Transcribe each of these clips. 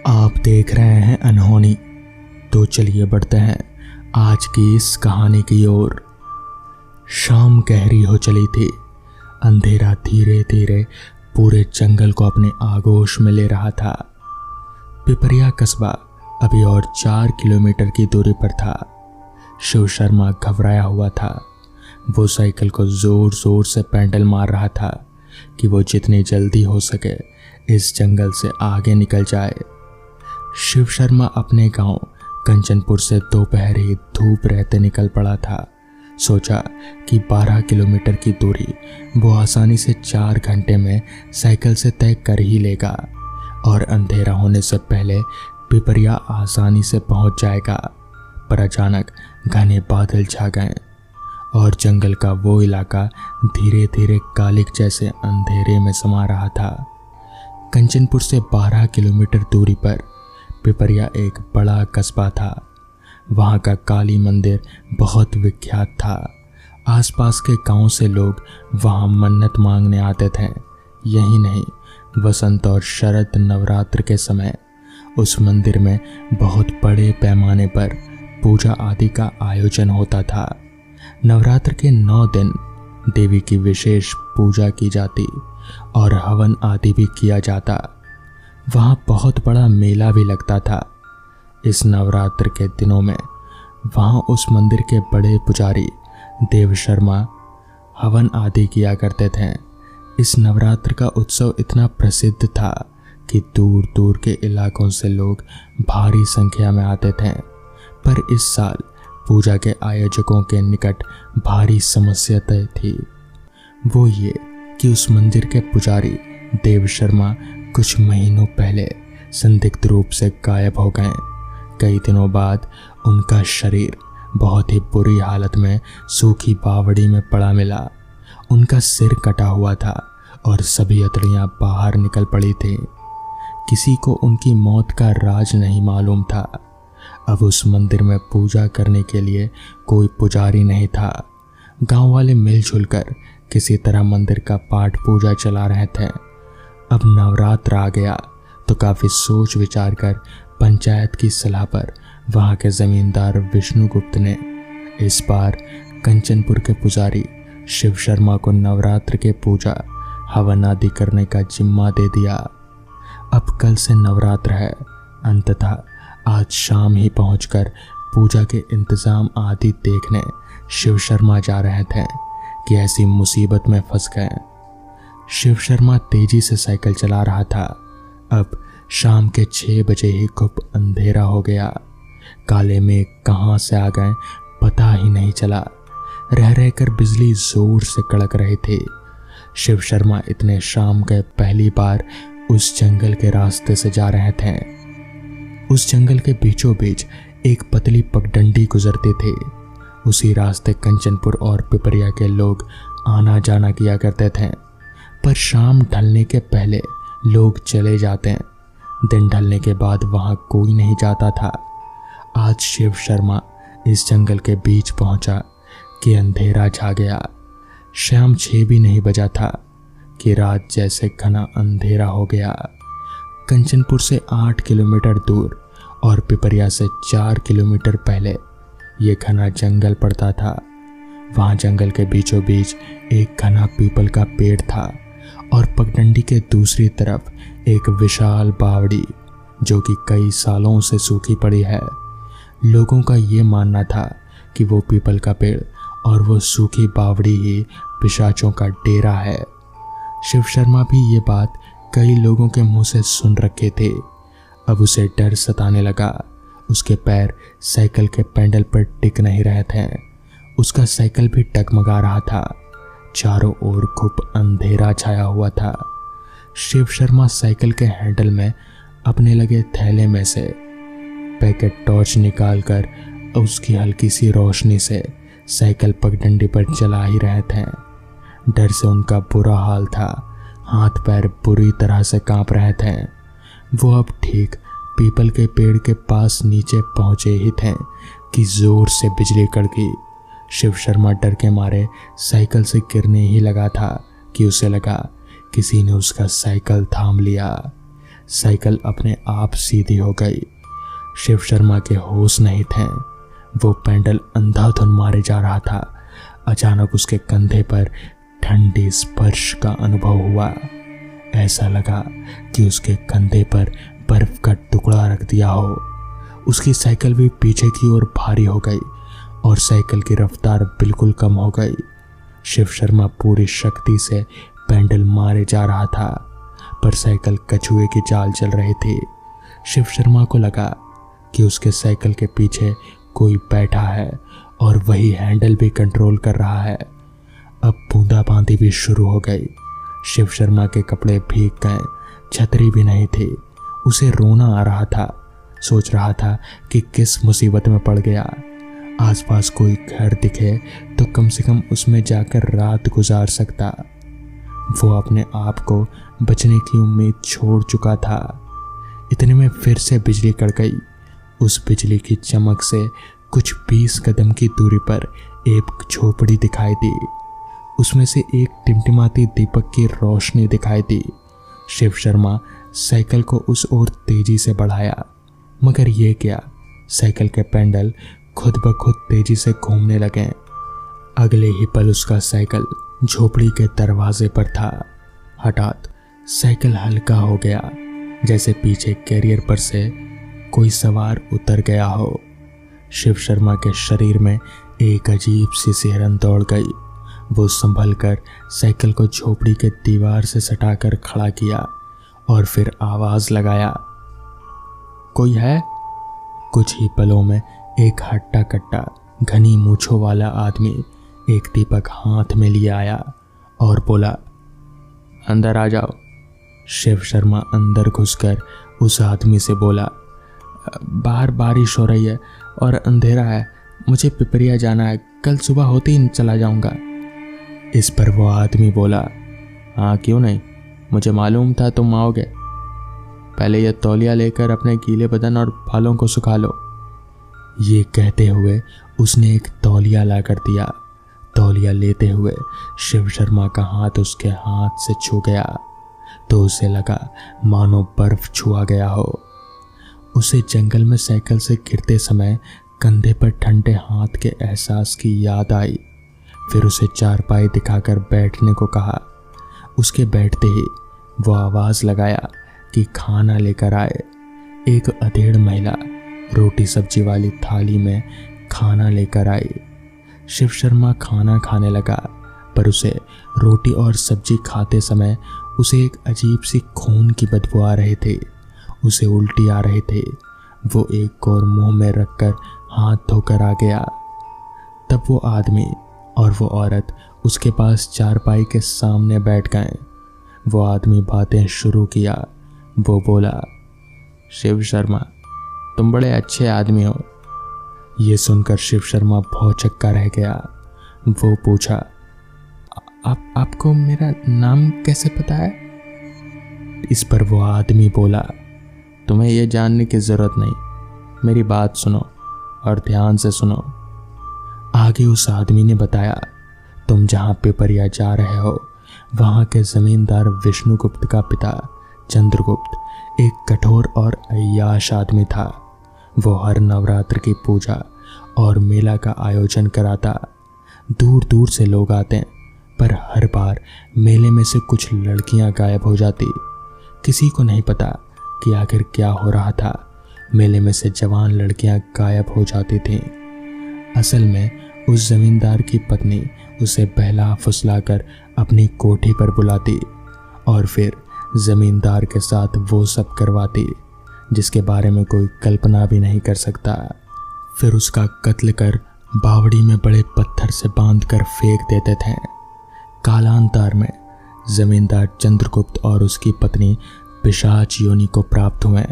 आप देख रहे हैं अनहोनी। तो चलिए बढ़ते हैं आज की इस कहानी की ओर। शाम गहरी हो चली थी। अंधेरा धीरे धीरे पूरे जंगल को अपने आगोश में ले रहा था। पिपरिया कस्बा अभी और 4 किलोमीटर की दूरी पर था। शिव शर्मा घबराया हुआ था। वो साइकिल को जोर जोर से पैडल मार रहा था कि वो जितनी जल्दी हो सके इस जंगल से आगे निकल जाए। शिव शर्मा अपने गांव कंचनपुर से दोपहर ही धूप रहते निकल पड़ा था। सोचा कि 12 किलोमीटर की दूरी वो आसानी से 4 घंटे में साइकिल से तय कर ही लेगा और अंधेरा होने से पहले पिपरिया आसानी से पहुंच जाएगा। पर अचानक घने बादल छा गए और जंगल का वो इलाका धीरे धीरे कालिक जैसे अंधेरे में समा रहा था। कंचनपुर से 12 किलोमीटर दूरी पर पिपरिया एक बड़ा कस्बा था। वहाँ का काली मंदिर बहुत विख्यात था। आसपास के गांव से लोग वहाँ मन्नत मांगने आते थे। यही नहीं, वसंत और शरद नवरात्र के समय उस मंदिर में बहुत बड़े पैमाने पर पूजा आदि का आयोजन होता था। नवरात्र के 9 दिन देवी की विशेष पूजा की जाती और हवन आदि भी किया जाता। वहाँ बहुत बड़ा मेला भी लगता था। इस नवरात्र के दिनों में वहाँ उस मंदिर के बड़े पुजारी देव शर्मा हवन आदि किया करते थे। इस नवरात्र का उत्सव इतना प्रसिद्ध था कि दूर दूर के इलाकों से लोग भारी संख्या में आते थे। पर इस साल पूजा के आयोजकों के निकट भारी समस्या तय थी। वो ये कि उस मंदिर के पुजारी देव शर्मा कुछ महीनों पहले संदिग्ध रूप से गायब हो गए। कई दिनों बाद उनका शरीर बहुत ही बुरी हालत में सूखी बावड़ी में पड़ा मिला। उनका सिर कटा हुआ था और सभी हथेलियां बाहर निकल पड़ी थी। किसी को उनकी मौत का राज नहीं मालूम था। अब उस मंदिर में पूजा करने के लिए कोई पुजारी नहीं था। गांव वाले मिलजुल कर किसी तरह मंदिर का पाठ पूजा चला रहे थे। अब नवरात्र आ गया तो काफी सोच विचार कर पंचायत की सलाह पर वहां के जमींदार विष्णुगुप्त ने इस बार कंचनपुर के पुजारी शिव शर्मा को नवरात्र के पूजा हवन आदि करने का जिम्मा दे दिया। अब कल से नवरात्र है। अंततः आज शाम ही पहुंचकर पूजा के इंतजाम आदि देखने शिव शर्मा जा रहे थे कि ऐसी मुसीबत में फंस गए। शिव शर्मा तेजी से साइकिल चला रहा था। अब शाम के 6 बजे ही खूब अंधेरा हो गया। काले मेघ कहाँ से आ गए पता ही नहीं चला। रह रहकर बिजली जोर से कड़क रही थी। शिव शर्मा इतने शाम के पहली बार उस जंगल के रास्ते से जा रहे थे। उस जंगल के बीचों बीच एक पतली पगडंडी गुजरती थी। उसी रास्ते कंचनपुर और पिपरिया के लोग आना जाना किया करते थे। पर शाम ढलने के पहले लोग चले जाते हैं। दिन ढलने के बाद वहां कोई नहीं जाता था। आज शिव शर्मा इस जंगल के बीच पहुंचा कि अंधेरा छा गया। शाम 6 भी नहीं बजा था कि रात जैसे घना अंधेरा हो गया। कंचनपुर से 8 किलोमीटर दूर और पिपरिया से 4 किलोमीटर पहले ये घना जंगल पड़ता था। वहां जंगल के बीचों बीच एक घना पीपल का पेड़ था और पगडंडी के दूसरी तरफ एक विशाल बावड़ी जो कि कई सालों से सूखी पड़ी है। लोगों का ये मानना था कि वो पीपल का पेड़ और वो सूखी बावड़ी ही पिशाचों का डेरा है। शिव शर्मा भी ये बात कई लोगों के मुंह से सुन रखे थे। अब उसे डर सताने लगा। उसके पैर साइकिल के पैडल पर टिक नहीं रहे थे। उसका साइकिल भी डगमगा रहा था। चारों ओर खूब अंधेरा छाया हुआ था। शिव शर्मा साइकिल के हैंडल में अपने लगे थैले में से पैकेट टॉर्च निकालकर उसकी हल्की सी रोशनी से साइकिल पगडंडी पर चला ही रहे थे। डर से उनका बुरा हाल था। हाथ पैर बुरी तरह से कांप रहे थे। वो अब ठीक पीपल के पेड़ के पास नीचे पहुंचे ही थे कि जोर से बिजली कड़की। शिव शर्मा डर के मारे साइकिल से गिरने ही लगा था कि उसे लगा किसी ने उसका साइकिल थाम लिया। साइकिल अपने आप सीधी हो गई। शिव शर्मा के होश नहीं थे। वो पैडल अंधाधुन मारे जा रहा था। अचानक उसके कंधे पर ठंडी स्पर्श का अनुभव हुआ। ऐसा लगा कि उसके कंधे पर बर्फ का टुकड़ा रख दिया हो। उसकी साइकिल भी पीछे की ओर भारी हो गई और साइकिल की रफ्तार बिल्कुल कम हो गई। शिव शर्मा पूरी शक्ति से पैडल मारे जा रहा था, पर साइकिल कछुए की चाल चल रही थी। शिव शर्मा को लगा कि उसके साइकिल के पीछे कोई बैठा है और वही हैंडल भी कंट्रोल कर रहा है। अब बूंदाबांदी भी शुरू हो गई। शिव शर्मा के कपड़े भीग गए, छतरी भी नहीं थी। उसे रोना आ रहा था। सोच रहा था कि किस मुसीबत में पड़ गया। आसपास कोई घर दिखे तो कम से कम उसमें जाकर रात गुजार सकता। वो अपने आप को बचने की उम्मीद छोड़ चुका था। इतने में फिर से बिजली कड़क गई। उस बिजली की चमक से कुछ 20 कदम की दूरी पर एक झोपड़ी दिखाई दी। उसमें से एक टिमटिमाती दीपक की रोशनी दिखाई दी। शिव शर्मा साइकिल को उस ओर तेजी से बढ़ाया, मगर ये क्या, साइकिल के पैडल खुद ब खुद तेजी से घूमने लगे। अगले ही पल उसका साइकिल झोपड़ी के दरवाजे पर था। हठात साइकिल हल्का हो गया, जैसे पीछे कैरियर पर से कोई सवार उतर गया हो। शिव शर्मा के शरीर में एक अजीब सी सिहरन दौड़ गई। वो संभल कर साइकिल को झोपड़ी के दीवार से सटाकर खड़ा किया और फिर आवाज लगाया, कोई है? कुछ ही पलों में एक हट्टा कट्टा घनी मूंछों वाला आदमी एक दीपक हाथ में लिए आया और बोला, अंदर आ जाओ। शिव शर्मा अंदर घुसकर उस आदमी से बोला, बाहर बारिश हो रही है और अंधेरा है, मुझे पिपरिया जाना है, कल सुबह होते ही चला जाऊंगा। इस पर वो आदमी बोला, हाँ क्यों नहीं, मुझे मालूम था तुम आओगे। पहले यह तौलिया लेकर अपने गीले बदन और बालों को सुखा लो। ये कहते हुए उसने एक तौलिया ला कर दिया। तौलिया लेते हुए शिव शर्मा का हाथ उसके हाथ से छू गया तो उसे लगा मानो बर्फ छुआ गया हो। उसे जंगल में साइकिल से गिरते समय कंधे पर ठंडे हाथ के एहसास की याद आई। फिर उसे चारपाई दिखाकर बैठने को कहा। उसके बैठते ही वो आवाज लगाया कि खाना लेकर आए। एक अधेड़ महिला रोटी सब्जी वाली थाली में खाना लेकर आई। शिव शर्मा खाना खाने लगा, पर उसे रोटी और सब्जी खाते समय उसे एक अजीब सी खून की बदबू आ रही थी। उसे उल्टी आ रही थी। वो एक कोर मुंह में रखकर हाथ धोकर आ गया। तब वो आदमी और वो औरत उसके पास चारपाई के सामने बैठ गए। वो आदमी बातें शुरू किया। वो बोला, शिव शर्मा तुम बड़े अच्छे आदमी हो। ये सुनकर शिव शर्मा भौचक्का रह गया। वो पूछा, आपको मेरा नाम कैसे पता है? इस पर वो आदमी बोला, तुम्हें यह जानने की जरूरत नहीं, मेरी बात सुनो और ध्यान से सुनो। आगे उस आदमी ने बताया, तुम जहां पिपरिया जा रहे हो वहां के जमींदार विष्णुगुप्त का पिता चंद्रगुप्त एक कठोर और अय्याश आदमी था। वो हर नवरात्र की पूजा और मेला का आयोजन कराता। दूर दूर से लोग आते, पर हर बार मेले में से कुछ लड़कियां गायब हो जाती। किसी को नहीं पता कि आखिर क्या हो रहा था। मेले में से जवान लड़कियां गायब हो जाती थीं। असल में उस जमींदार की पत्नी उसे बहला फुसलाकर अपनी कोठी पर बुलाती और फिर जमींदार के साथ वो सब करवाती जिसके बारे में कोई कल्पना भी नहीं कर सकता। फिर उसका कत्ल कर बावड़ी में बड़े पत्थर से बांधकर फेंक देते थे। कालांतर में जमींदार चंद्रगुप्त और उसकी पत्नी पिशाच योनि को प्राप्त हुए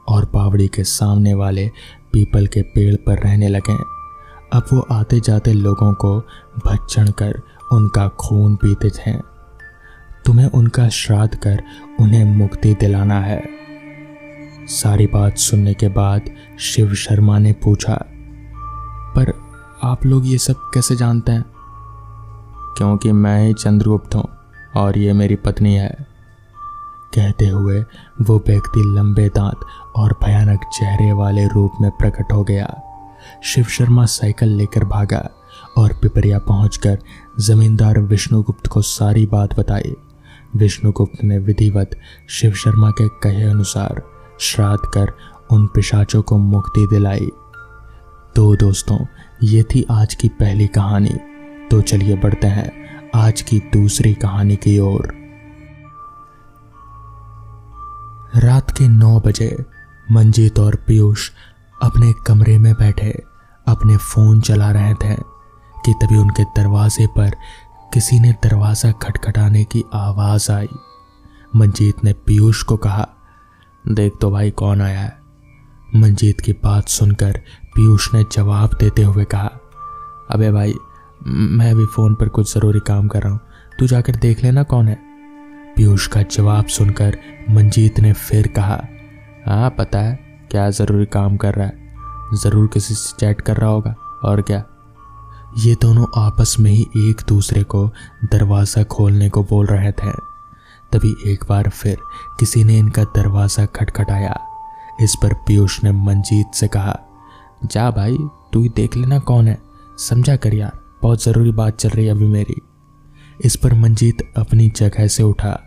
और बावड़ी के सामने वाले पीपल के पेड़ पर रहने लगे। अब वो आते जाते लोगों को भक्षण कर उनका खून पीते थे। तुम्हें उनका श्राद्ध कर उन्हें मुक्ति दिलाना है। सारी बात सुनने के बाद शिव शर्मा ने पूछा, पर आप लोग ये सब कैसे जानते हैं? क्योंकि मैं ही चंद्रगुप्त हूँ और ये मेरी पत्नी है। कहते हुए वो व्यक्ति लंबे दांत और भयानक चेहरे वाले रूप में प्रकट हो गया। शिव शर्मा साइकिल लेकर भागा और पिपरिया पहुंचकर जमींदार विष्णुगुप्त को सारी बात बताई। विष्णुगुप्त ने विधिवत शिव शर्मा के कहे अनुसार श्राद्ध कर उन पिशाचों को मुक्ति दिलाई। तो दोस्तों, ये थी आज की पहली कहानी। तो चलिए बढ़ते हैं आज की दूसरी कहानी की ओर। रात के 9 बजे मंजीत और पीयूष अपने कमरे में बैठे अपने फोन चला रहे थे कि तभी उनके दरवाजे पर किसी ने दरवाजा खटखटाने की आवाज आई। मंजीत ने पीयूष को कहा, देख तो भाई कौन आया है। मंजीत की बात सुनकर पीयूष ने जवाब देते हुए कहा, अबे भाई, मैं भी फ़ोन पर कुछ ज़रूरी काम कर रहा हूँ, तू जाकर देख लेना कौन है। पीयूष का जवाब सुनकर मंजीत ने फिर कहा, हाँ पता है क्या ज़रूरी काम कर रहा है, ज़रूर किसी से चैट कर रहा होगा और क्या। ये दोनों आपस में ही एक दूसरे को दरवाज़ा खोलने को बोल रहे थे। तभी एक बार फिर किसी ने इनका दरवाज़ा खटखटाया। इस पर पीयूष ने मंजीत से कहा, जा भाई तू ही देख लेना कौन है, समझा कर यार, बहुत ज़रूरी बात चल रही है अभी मेरी। इस पर मंजीत अपनी जगह से उठा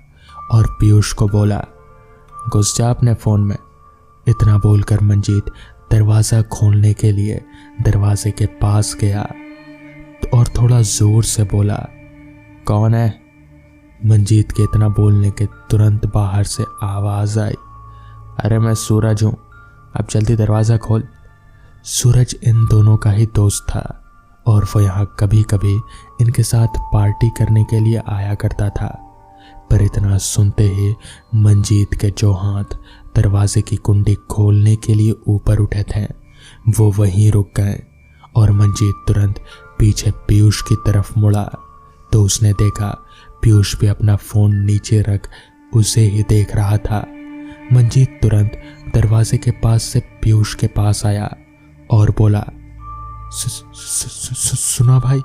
और पीयूष को बोला, घुस जा अपने फ़ोन में। इतना बोलकर मंजीत दरवाज़ा खोलने के लिए दरवाजे के पास गया और थोड़ा ज़ोर से बोला, कौन है। मंजीत के इतना बोलने के तुरंत बाहर से आवाज़ आई, अरे मैं सूरज हूँ, अब जल्दी दरवाज़ा खोल। सूरज इन दोनों का ही दोस्त था और वो यहाँ कभी कभी इनके साथ पार्टी करने के लिए आया करता था। पर इतना सुनते ही मंजीत के जो हाथ दरवाजे की कुंडी खोलने के लिए ऊपर उठे थे वो वहीं रुक गए और मंजीत तुरंत पीछे पीयूष की तरफ मुड़ा तो उसने देखा पीयूष भी अपना फ़ोन नीचे रख उसे ही देख रहा था। मंजीत तुरंत दरवाजे के पास से पीयूष के पास आया और बोला, सुना भाई।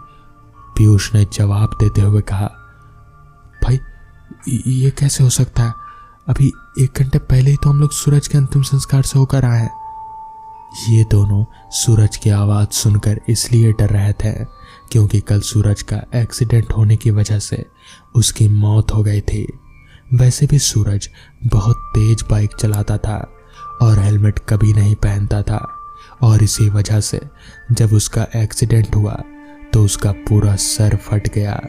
पीयूष ने जवाब देते हुए कहा, भाई ये कैसे हो सकता है, अभी 1 घंटे पहले ही तो हम लोग सूरज के अंतिम संस्कार से होकर आए हैं। ये दोनों सूरज की आवाज़ सुनकर इसलिए डर रहे थे क्योंकि कल सूरज का एक्सीडेंट होने की वजह से उसकी मौत हो गई थी। वैसे भी सूरज बहुत तेज बाइक चलाता था और हेलमेट कभी नहीं पहनता था और इसी वजह से जब उसका एक्सीडेंट हुआ तो उसका पूरा सर फट गया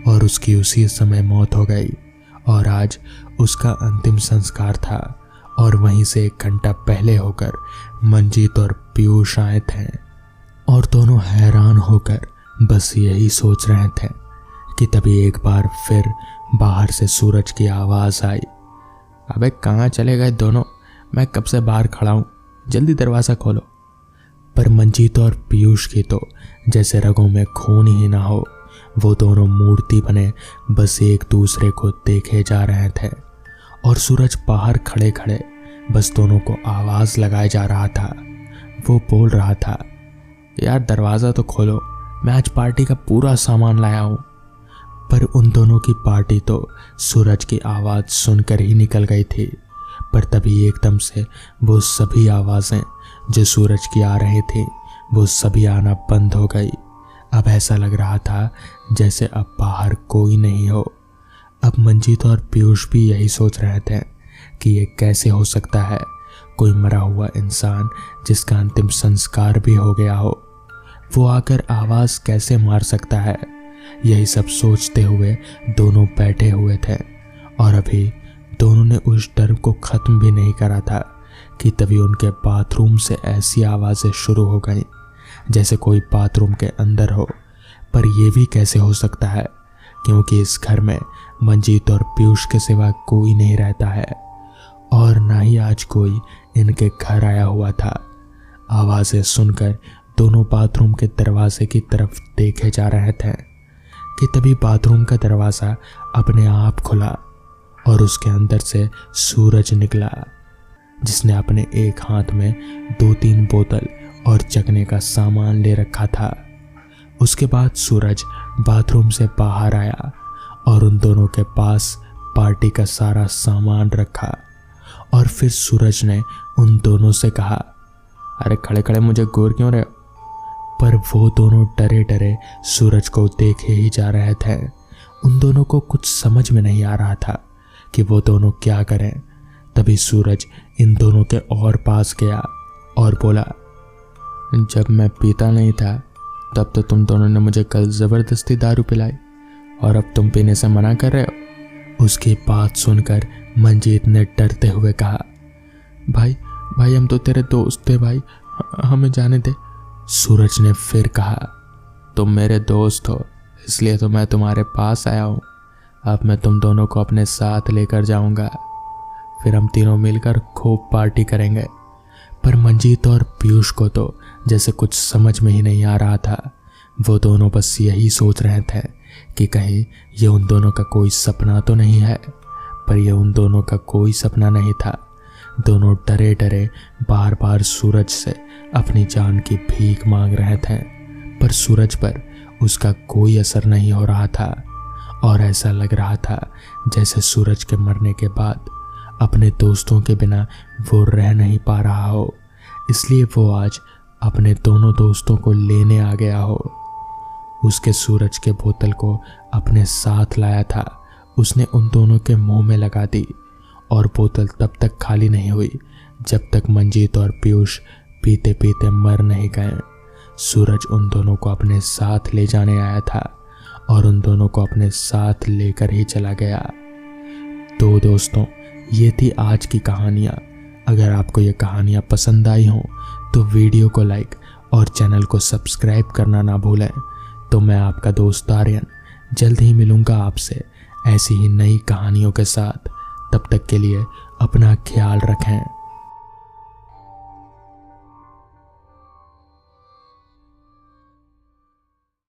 और उसकी उसी समय मौत हो गई और आज उसका अंतिम संस्कार था और वहीं से 1 घंटा पहले होकर मंजीत और पीयूष आए थे और दोनों हैरान होकर बस यही सोच रहे थे कि तभी एक बार फिर बाहर से सूरज की आवाज़ आई, अबे कहाँ चले गए दोनों, मैं कब से बाहर खड़ा हूँ, जल्दी दरवाज़ा खोलो। पर मंजीत और पीयूष की तो जैसे रगों में खून ही ना हो, वो दोनों मूर्ति बने बस एक दूसरे को देखे जा रहे थे और सूरज बाहर खड़े खड़े बस दोनों को आवाज़ लगाए जा रहा था। वो बोल रहा था, यार दरवाज़ा तो खोलो, मैं आज पार्टी का पूरा सामान लाया हूँ। पर उन दोनों की पार्टी तो सूरज की आवाज़ सुनकर ही निकल गई थी। पर तभी एकदम से वो सभी आवाज़ें जो सूरज की आ रही थी वो सभी आना बंद हो गई। अब ऐसा लग रहा था जैसे अब बाहर कोई नहीं हो। अब मंजीत और पीयूष भी यही सोच रहे थे कि ये कैसे हो सकता है, कोई मरा हुआ इंसान जिसका अंतिम संस्कार भी हो गया हो, वो आकर आवाज़ कैसे मार सकता है। यही सब सोचते हुए दोनों बैठे हुए थे और अभी दोनों ने उस डर को ख़त्म भी नहीं करा था कि तभी उनके बाथरूम से ऐसी आवाज़ें शुरू हो गई जैसे कोई बाथरूम के अंदर हो। पर यह भी कैसे हो सकता है क्योंकि इस घर में मंजीत और पीयूष के सिवा कोई नहीं रहता है और ना ही आज कोई इनके घर आया हुआ था। आवाज़ें सुनकर दोनों बाथरूम के दरवाजे की तरफ देखे जा रहे थे कि तभी बाथरूम का दरवाज़ा अपने आप खुला और उसके अंदर से सूरज निकला जिसने अपने एक हाथ में 2-3 बोतल और चखने का सामान ले रखा था। उसके बाद सूरज बाथरूम से बाहर आया और उन दोनों के पास पार्टी का सारा सामान रखा और फिर सूरज ने उन दोनों से कहा, अरे खड़े खड़े मुझे घूर क्यों रहे हो? पर वो दोनों डरे डरे सूरज को देखे ही जा रहे थे। उन दोनों को कुछ समझ में नहीं आ रहा था कि वो दोनों क्या करें। तभी सूरज इन दोनों के और पास गया और बोला, जब मैं पीता नहीं था तब तो तुम दोनों ने मुझे कल ज़बरदस्ती दारू पिलाई और अब तुम पीने से मना कर रहे हो। उसकी बात सुनकर मंजीत ने डरते हुए कहा, भाई हम तो तेरे दोस्त थे भाई, हमें जाने दे। सूरज ने फिर कहा, तुम मेरे दोस्त हो इसलिए तो मैं तुम्हारे पास आया हूँ। अब मैं तुम दोनों को अपने साथ लेकर जाऊंगा, फिर हम तीनों मिलकर खूब पार्टी करेंगे। पर मंजीत और पीयूष को तो जैसे कुछ समझ में ही नहीं आ रहा था। वो दोनों बस यही सोच रहे थे कि कहीं ये उन दोनों का कोई सपना तो नहीं है। पर यह उन दोनों का कोई सपना नहीं था। दोनों डरे डरे बार बार सूरज से अपनी जान की भीख मांग रहे थे, पर सूरज पर उसका कोई असर नहीं हो रहा था और ऐसा लग रहा था जैसे सूरज के मरने के बाद अपने दोस्तों के बिना वो रह नहीं पा रहा हो, इसलिए वो आज अपने दोनों दोस्तों को लेने आ गया हो। उसके सूरज के बोतल को अपने साथ लाया था, उसने उन दोनों के मुंह में लगा दी और बोतल तब तक खाली नहीं हुई जब तक मंजीत और पीयूष पीते पीते मर नहीं गए। सूरज उन दोनों को अपने साथ ले जाने आया था और उन दोनों को अपने साथ लेकर ही चला गया। तो दोस्तों, ये थी आज की कहानियाँ। अगर आपको ये कहानियाँ पसंद आई हों तो वीडियो को लाइक और चैनल को सब्सक्राइब करना ना भूलें। तो मैं आपका दोस्त आर्यन जल्द ही मिलूँगा आपसे ऐसी ही नई कहानियों के साथ। तब तक के लिए अपना ख्याल रखें।